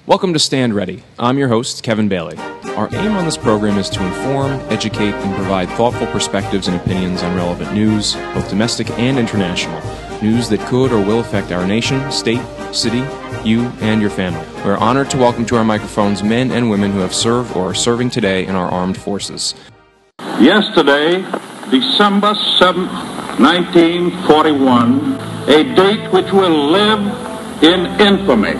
Welcome to Stand Ready. I'm your host, Kevin Bailey. Our aim on this program is to inform, educate, and provide thoughtful perspectives and opinions on relevant news, both domestic and international. News that could or will affect our nation, state, city, you, and your family. We're honored to welcome to our microphones men and women who have served or are serving today in our armed forces. Yesterday, December 7th, 1941, a date which will live in infamy.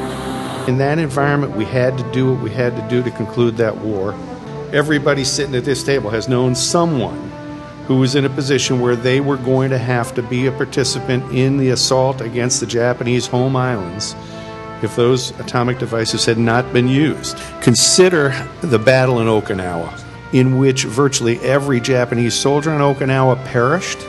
In that environment, we had to do what we had to do to conclude that war. Everybody sitting at this table has known someone who was in a position where they were going to have to be a participant in the assault against the Japanese home islands if those atomic devices had not been used. Consider the battle in Okinawa, in which virtually every Japanese soldier on Okinawa perished,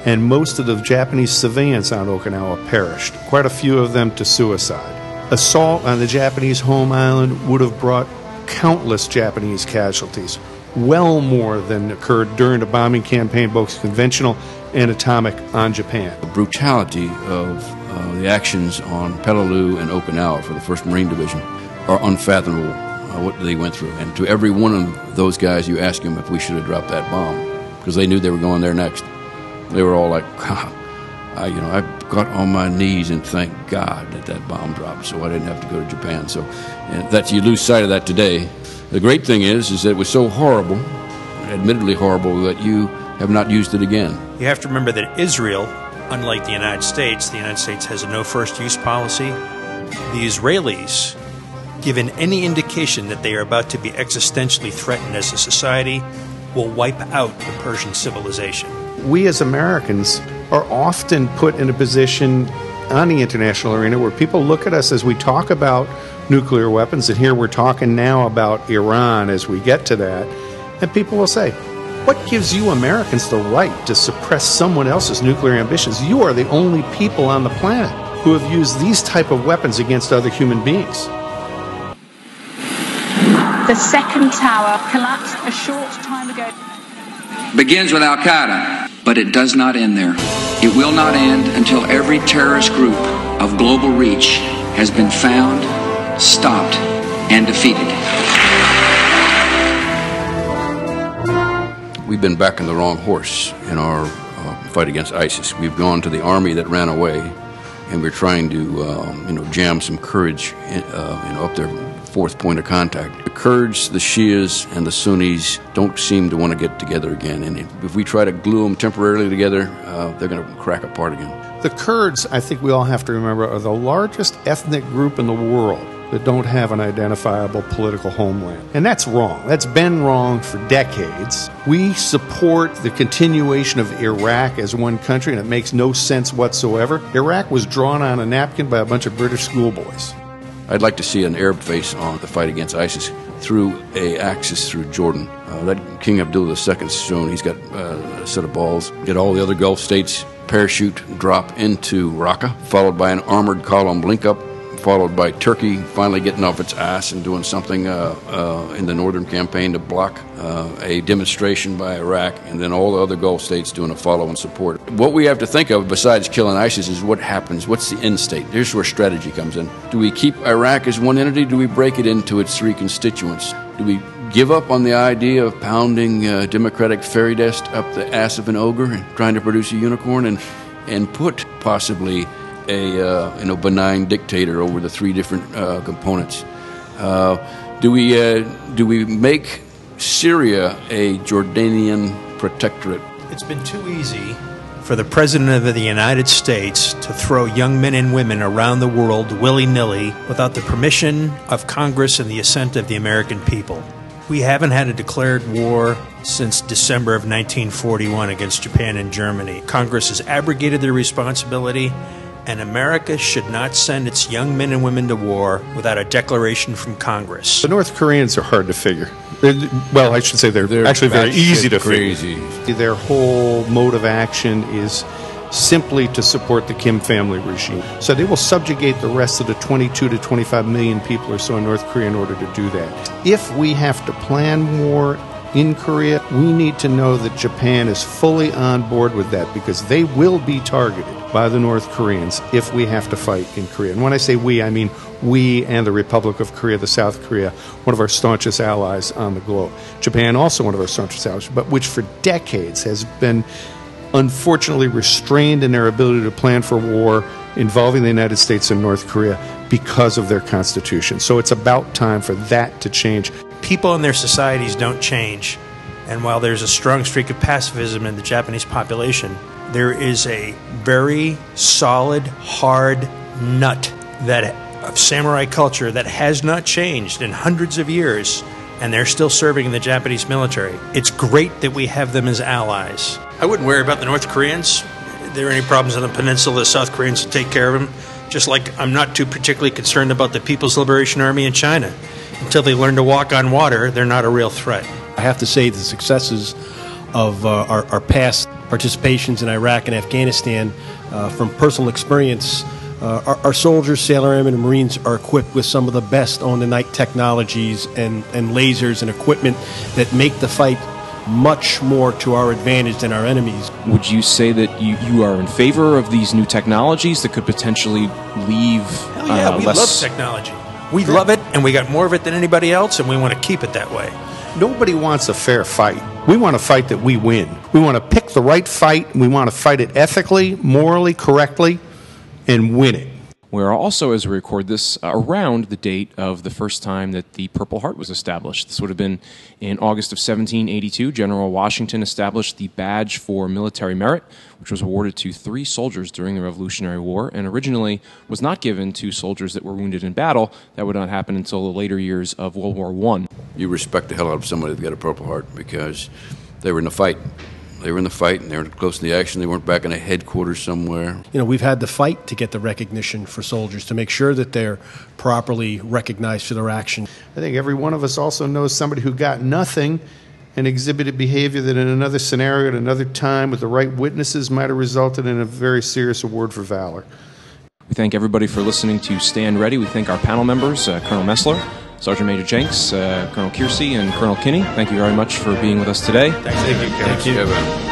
and most of the Japanese civilians on Okinawa perished, quite a few of them to suicide. Assault on the Japanese home island would have brought countless Japanese casualties, well more than occurred during the bombing campaign, both conventional and atomic, on Japan. The brutality of the actions on Peleliu and Okinawa for the 1st Marine Division are unfathomable, what they went through. And to every one of those guys, you ask them if we should have dropped that bomb, because they knew they were going there next. They were all like, God, I got on my knees and thank God that bomb dropped, so I didn't have to go to Japan. So you lose sight of that today. The great thing is that it was so horrible, admittedly horrible, that you have not used it again. You have to remember that Israel, unlike the United States has a no first use policy. The Israelis, given any indication that they are about to be existentially threatened as a society, will wipe out the Persian civilization. We as Americans are often put in a position on the international arena where people look at us as we talk about nuclear weapons, and here we're talking now about Iran as we get to that, and people will say, what gives you Americans the right to suppress someone else's nuclear ambitions? You are the only people on the planet who have used these type of weapons against other human beings. The second tower collapsed a short time ago. Begins with Al-Qaeda, but it does not end there. It will not end until every terrorist group of global reach has been found, stopped, and defeated. We've been backing the wrong horse in our fight against ISIS. We've gone to the army that ran away, and we're trying to jam some courage up their 4th point of contact. The Kurds, the Shias, and the Sunnis don't seem to want to get together again, and if we try to glue them temporarily together, they're going to crack apart again. The Kurds, I think we all have to remember, are the largest ethnic group in the world that don't have an identifiable political homeland. And that's wrong. That's been wrong for decades. We support the continuation of Iraq as one country, and it makes no sense whatsoever. Iraq was drawn on a napkin by a bunch of British schoolboys. I'd like to see an Arab face on the fight against ISIS through an axis through Jordan. That King Abdullah II's shown he's got a set of balls. Get all the other Gulf states parachute drop into Raqqa, followed by an armored column link up, followed by Turkey finally getting off its ass and doing something in the northern campaign to block a demonstration by Iraq, and then all the other Gulf states doing a follow and support. What we have to think of besides killing ISIS is what happens. What's the end state? Here's where strategy comes in. Do we keep Iraq as one entity? Do we break it into its 3 constituents? Do we give up on the idea of pounding democratic fairy dust up the ass of an ogre and trying to produce a unicorn and put possibly a benign dictator over the 3 different components? Do we make Syria a Jordanian protectorate? It's been too easy for the President of the United States to throw young men and women around the world willy-nilly without the permission of Congress and the assent of the American people. We haven't had a declared war since December of 1941 against Japan and Germany. Congress has abrogated their responsibility, and America should not send its young men and women to war without a declaration from Congress. The North Koreans are hard to figure. Well, I should say they're actually very easy to figure. Their whole mode of action is simply to support the Kim family regime. So they will subjugate the rest of the 22 to 25 million people or so in North Korea in order to do that. If we have to plan war in Korea, we need to know that Japan is fully on board with that, because they will be targeted by the North Koreans if we have to fight in Korea. And when I say we, I mean we and the Republic of Korea, the South Korea, one of our staunchest allies on the globe. Japan, also one of our staunchest allies, but which for decades has been unfortunately restrained in their ability to plan for war involving the United States and North Korea because of their constitution. So it's about time for that to change. People and their societies don't change. And while there's a strong streak of pacifism in the Japanese population, there is a very solid, hard nut of samurai culture that has not changed in hundreds of years, and they're still serving in the Japanese military. It's great that we have them as allies. I wouldn't worry about the North Koreans. If there are any problems on the peninsula, the South Koreans will take care of them. Just like I'm not too particularly concerned about the People's Liberation Army in China. Until they learn to walk on water, they're not a real threat. I have to say the successes of our past participations in Iraq and Afghanistan, from personal experience, our soldiers, sailor airmen, and Marines are equipped with some of the best on-the-night technologies and lasers and equipment that make the fight much more to our advantage than our enemies. Would you say that you are in favor of these new technologies that could potentially leave Hell yeah, we love technology. We love it, and we got more of it than anybody else, and we want to keep it that way. Nobody wants a fair fight. We want a fight that we win. We want to pick the right fight, and we want to fight it ethically, morally, correctly, and win it. We're also, as we record this, around the date of the first time that the Purple Heart was established. This would have been in August of 1782. General Washington established the Badge for Military Merit, which was awarded to 3 soldiers during the Revolutionary War, and originally was not given to soldiers that were wounded in battle. That would not happen until the later years of World War I. You respect the hell out of somebody that got a Purple Heart because they were in the fight. They were in the fight, and they were close to the action. They weren't back in a headquarters somewhere. You know, we've had to fight to get the recognition for soldiers, to make sure that they're properly recognized for their action. I think every one of us also knows somebody who got nothing and exhibited behavior that in another scenario at another time with the right witnesses might have resulted in a very serious award for valor. We thank everybody for listening to Stand Ready. We thank our panel members, Colonel Messler, Sergeant Major Jenks, Colonel Keirsey, and Colonel Kinney. Thank you very much for being with us today. Thank you, Kevin. Thank you.